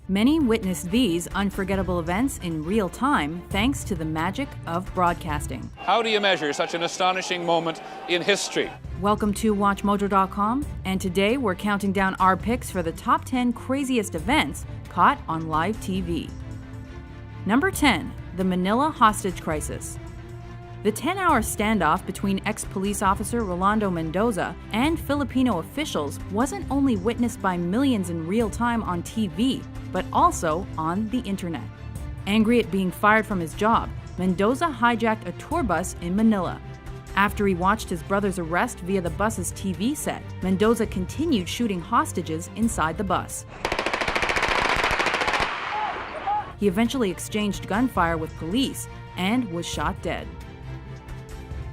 Many witnessed these unforgettable events in real time thanks to the magic of broadcasting. How do you measure such an astonishing moment in history? Welcome to WatchMojo.com, and today we're counting down our picks for the top 10 craziest events caught on live TV. Number 10, the Manila hostage crisis. The 10-hour standoff between ex-police officer Rolando Mendoza and Filipino officials wasn't only witnessed by millions in real time on TV, but also on the internet. Angry at being fired from his job, Mendoza hijacked a tour bus in Manila. After he watched his brother's arrest via the bus's TV set, Mendoza continued shooting hostages inside the bus. He eventually exchanged gunfire with police and was shot dead.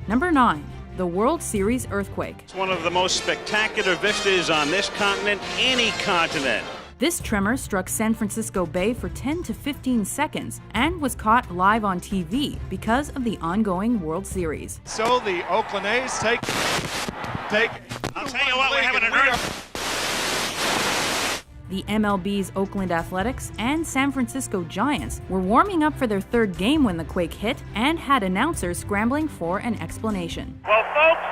Number 9, the World Series earthquake. It's one of the most spectacular vistas on this continent, any continent. This tremor struck San Francisco Bay for 10 to 15 seconds and was caught live on TV because of the ongoing World Series. So the Oakland A's take. I'll tell you what, we're having an earthquake. The MLB's Oakland Athletics and San Francisco Giants were warming up for their third game when the quake hit and had announcers scrambling for an explanation. Well, folks,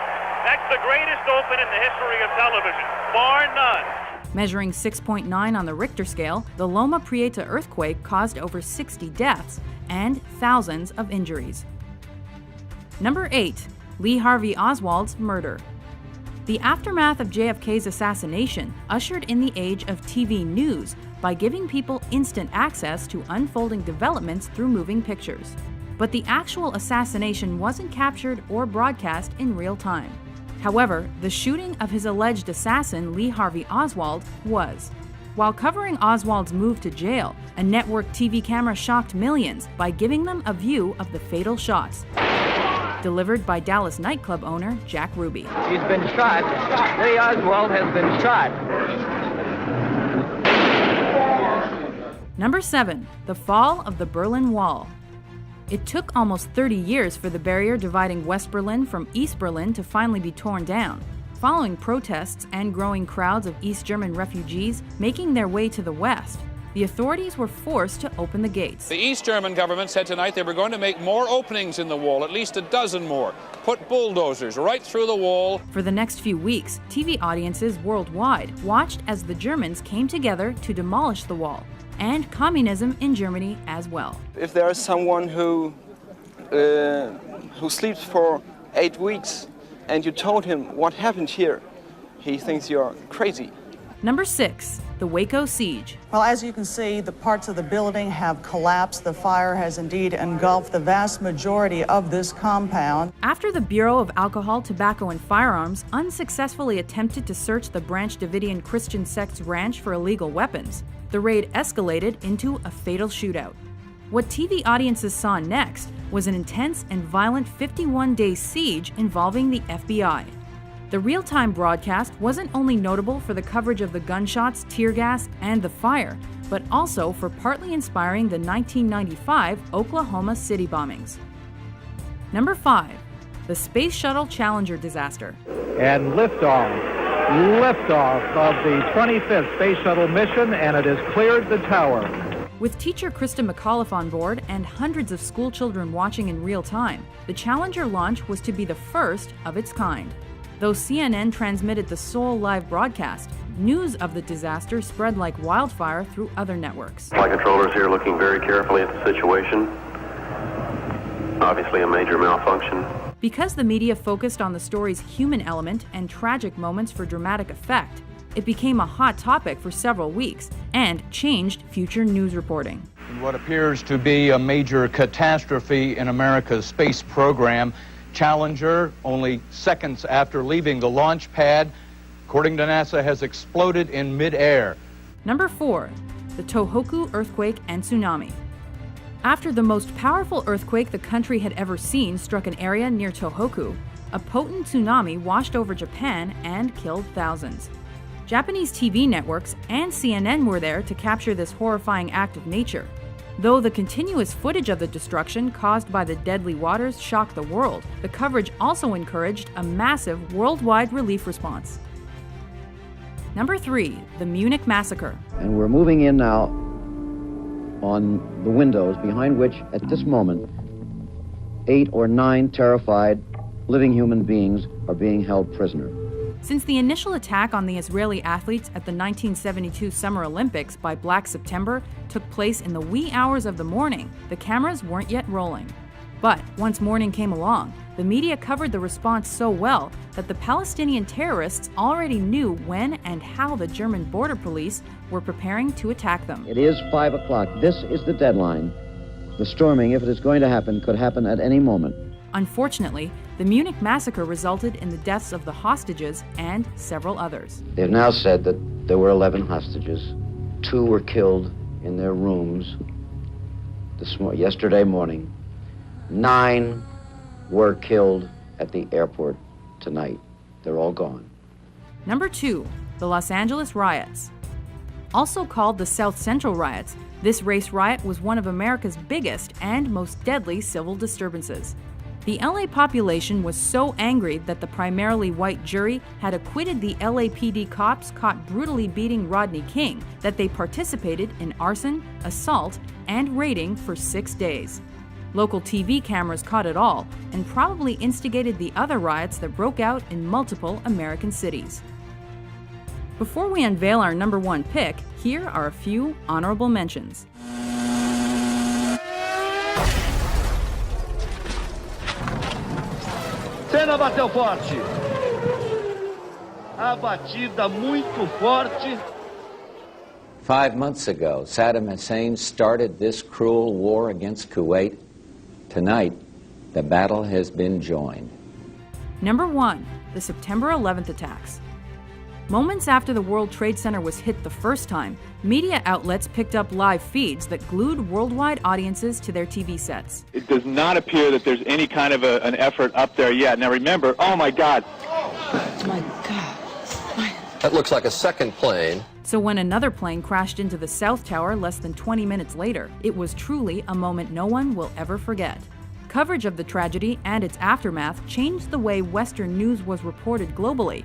that's the greatest open in the history of television, bar none. Measuring 6.9 on the Richter scale, the Loma Prieta earthquake caused over 60 deaths and thousands of injuries. Number 8, Lee Harvey Oswald's murder. The aftermath of JFK's assassination ushered in the age of TV news by giving people instant access to unfolding developments through moving pictures. But the actual assassination wasn't captured or broadcast in real time. However, the shooting of his alleged assassin, Lee Harvey Oswald, was. While covering Oswald's move to jail, a network TV camera shocked millions by giving them a view of the fatal shots. Delivered by Dallas nightclub owner Jack Ruby. He's been shot. Lee Oswald has been shot. Number 7, the fall of the Berlin Wall. It took almost 30 years for the barrier dividing West Berlin from East Berlin to finally be torn down, following protests and growing crowds of East German refugees making their way to the West. The authorities were forced to open the gates. The East German government said tonight they were going to make more openings in the wall, at least a dozen more. Put bulldozers right through the wall. For the next few weeks, TV audiences worldwide watched as the Germans came together to demolish the wall, and communism in Germany as well. If there is someone who sleeps for 8 weeks and you told him what happened here, he thinks you're crazy. Number 6, the Waco siege. Well, as you can see, the parts of the building have collapsed. The fire has indeed engulfed the vast majority of this compound. After the Bureau of Alcohol, Tobacco, and Firearms unsuccessfully attempted to search the Branch Davidian Christian sect's ranch for illegal weapons, the raid escalated into a fatal shootout. What TV audiences saw next was an intense and violent 51-day siege involving the FBI. The real-time broadcast wasn't only notable for the coverage of the gunshots, tear gas, and the fire, but also for partly inspiring the 1995 Oklahoma City bombings. Number 5, the Space Shuttle Challenger disaster. And liftoff of the 25th Space Shuttle mission, and it has cleared the tower. With teacher Krista McAuliffe on board and hundreds of school children watching in real time, the Challenger launch was to be the first of its kind. Though CNN transmitted the sole live broadcast, news of the disaster spread like wildfire through other networks. Flight controllers here looking very carefully at the situation. Obviously a major malfunction. Because the media focused on the story's human element and tragic moments for dramatic effect, it became a hot topic for several weeks and changed future news reporting. In what appears to be a major catastrophe in America's space program, Challenger, only seconds after leaving the launch pad, according to NASA, has exploded in midair. Number 4, the Tohoku earthquake and tsunami. After the most powerful earthquake the country had ever seen struck an area near Tohoku, a potent tsunami washed over Japan and killed thousands. Japanese TV networks and CNN were there to capture this horrifying act of nature. Though the continuous footage of the destruction caused by the deadly waters shocked the world, the coverage also encouraged a massive worldwide relief response. Number 3, the Munich Massacre. And we're moving in now on the windows behind which, at this moment, 8 or 9 terrified living human beings are being held prisoner. Since the initial attack on the Israeli athletes at the 1972 Summer Olympics by Black September took place in the wee hours of the morning, the cameras weren't yet rolling. But once morning came along, the media covered the response so well that the Palestinian terrorists already knew when and how the German border police were preparing to attack them. It is 5 o'clock. This is the deadline. The storming, if it is going to happen, could happen at any moment. Unfortunately, the Munich massacre resulted in the deaths of the hostages and several others. They've now said that there were 11 hostages. 2 were killed in their rooms yesterday morning. 9 were killed at the airport tonight. They're all gone. Number 2, the Los Angeles riots. Also called the South Central riots, this race riot was one of America's biggest and most deadly civil disturbances. The LA population was so angry that the primarily white jury had acquitted the LAPD cops caught brutally beating Rodney King that they participated in arson, assault, and raiding for 6 days. Local TV cameras caught it all and probably instigated the other riots that broke out in multiple American cities. Before we unveil our number 1 pick, here are a few honorable mentions. Senna bateu forte. A batida muito forte. 5 months ago, Saddam Hussein started this cruel war against Kuwait. Tonight, the battle has been joined. Number 1, the September 11th attacks. Moments after the World Trade Center was hit the first time, media outlets picked up live feeds that glued worldwide audiences to their TV sets. It does not appear that there's any kind of an effort up there yet. Now remember, oh my God. Oh my God. That looks like a second plane. So when another plane crashed into the South Tower less than 20 minutes later, it was truly a moment no one will ever forget. Coverage of the tragedy and its aftermath changed the way Western news was reported globally,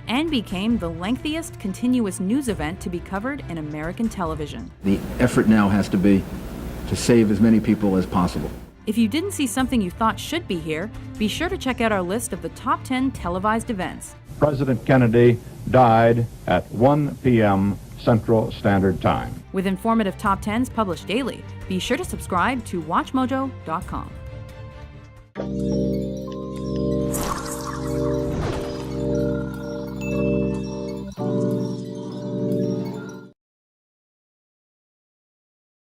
and became the lengthiest continuous news event to be covered in American television. The effort now has to be to save as many people as possible. If you didn't see something you thought should be here, be sure to check out our list of the top 10 televised events. President Kennedy died at 1 p.m. Central Standard Time. With informative top 10s published daily, be sure to subscribe to WatchMojo.com.